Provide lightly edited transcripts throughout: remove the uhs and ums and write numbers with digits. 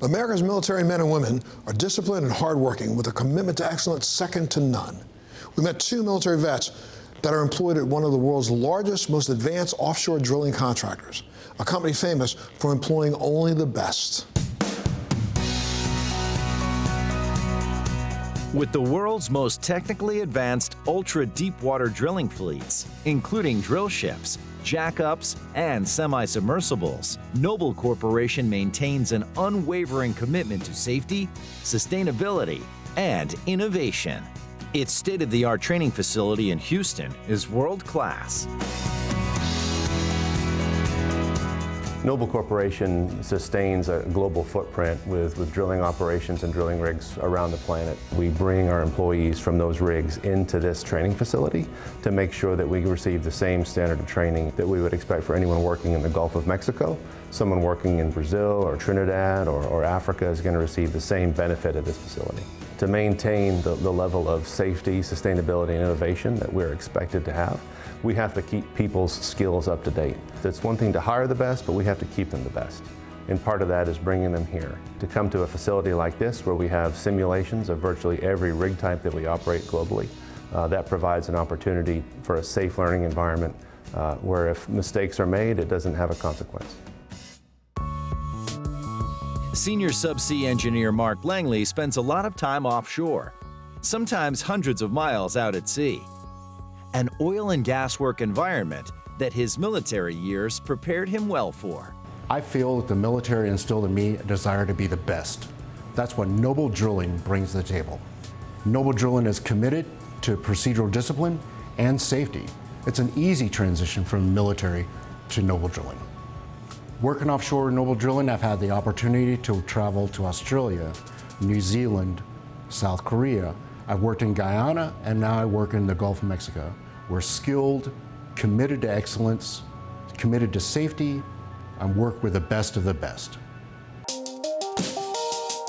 America's military men and women are disciplined and hardworking with a commitment to excellence second to none. We met two military vets that are employed at one of the world's largest, most advanced offshore drilling contractors, a company famous for employing only the best. With the world's most technically advanced ultra-deepwater drilling fleets, including drill ships, jackups, and semi-submersibles, Noble Corporation maintains an unwavering commitment to safety, sustainability, and innovation. Its state-of-the-art training facility in Houston is world-class. Noble Corporation sustains a global footprint with drilling operations and drilling rigs around the planet. We bring our employees from those rigs into this training facility to make sure that we receive the same standard of training that we would expect for anyone working in the Gulf of Mexico. Someone working in Brazil or Trinidad or Africa is going to receive the same benefit of this facility. To maintain the level of safety, sustainability, and innovation that we're expected to have, we have to keep people's skills up to date. It's one thing to hire the best, but we have to keep them the best. And part of that is bringing them here. To come to a facility like this where we have simulations of virtually every rig type that we operate globally, that provides an opportunity for a safe learning environment where if mistakes are made, it doesn't have a consequence. Senior subsea engineer Mark Langley spends a lot of time offshore, sometimes hundreds of miles out at sea. An oil and gas work environment that his military years prepared him well for. I feel that the military instilled in me a desire to be the best. That's what Noble Drilling brings to the table. Noble Drilling is committed to procedural discipline and safety. It's an easy transition from military to Noble Drilling. Working offshore Noble Drilling, I've had the opportunity to travel to Australia, New Zealand, South Korea. I've worked in Guyana, and now I work in the Gulf of Mexico. We're skilled, committed to excellence, committed to safety, and work with the best of the best.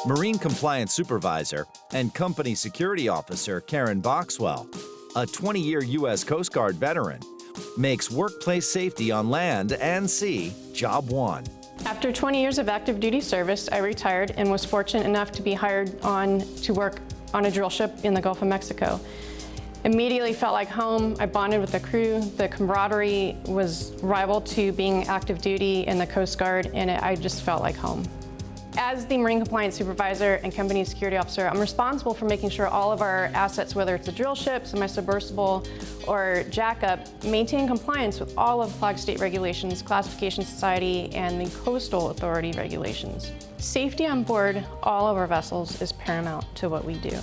Marine Compliance Supervisor and Company Security Officer Karen Boxwell, a 20-year U.S. Coast Guard veteran, makes workplace safety on land and sea job one. After 20 years of active duty service, I retired and was fortunate enough to be hired on to work on a drill ship in the Gulf of Mexico. Immediately felt like home. I bonded with the crew. The camaraderie was rival to being active duty in the Coast Guard, and I just felt like home. As the Marine Compliance Supervisor and Company Security Officer, I'm responsible for making sure all of our assets, whether it's a drill ship, semi-submersible, or jackup, maintain compliance with all of Flag State regulations, Classification Society, and the Coastal Authority regulations. Safety on board all of our vessels is paramount to what we do.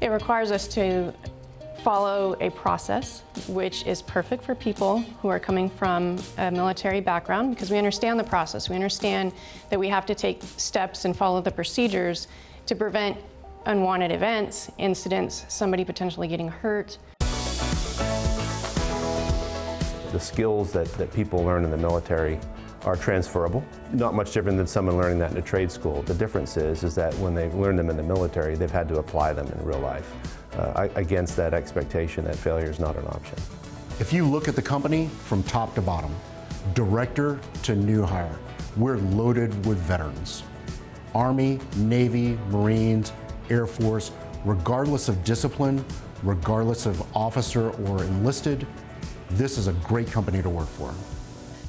It requires us to follow a process which is perfect for people who are coming from a military background because we understand the process. We understand that we have to take steps and follow the procedures to prevent unwanted events, incidents, somebody potentially getting hurt. The skills that people learn in the military are transferable. Not much different than someone learning that in a trade school. The difference is that when they've learned them in the military, they've had to apply them in real life. Against that expectation that failure is not an option. If you look at the company from top to bottom, director to new hire, we're loaded with veterans. Army, Navy, Marines, Air Force, regardless of discipline, regardless of officer or enlisted, this is a great company to work for.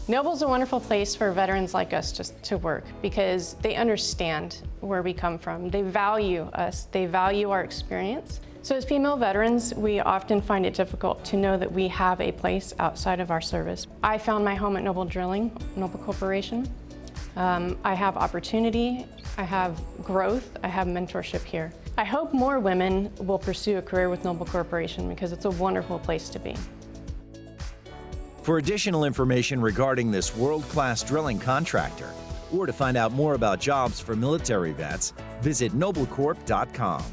Noble's a wonderful place for veterans like us just to work because they understand where we come from. They value us, they value our experience. So as female veterans, we often find it difficult to know that we have a place outside of our service. I found my home at Noble Drilling, Noble Corporation. I have opportunity, I have growth, I have mentorship here. I hope more women will pursue a career with Noble Corporation because it's a wonderful place to be. For additional information regarding this world-class drilling contractor, or to find out more about jobs for military vets, visit noblecorp.com.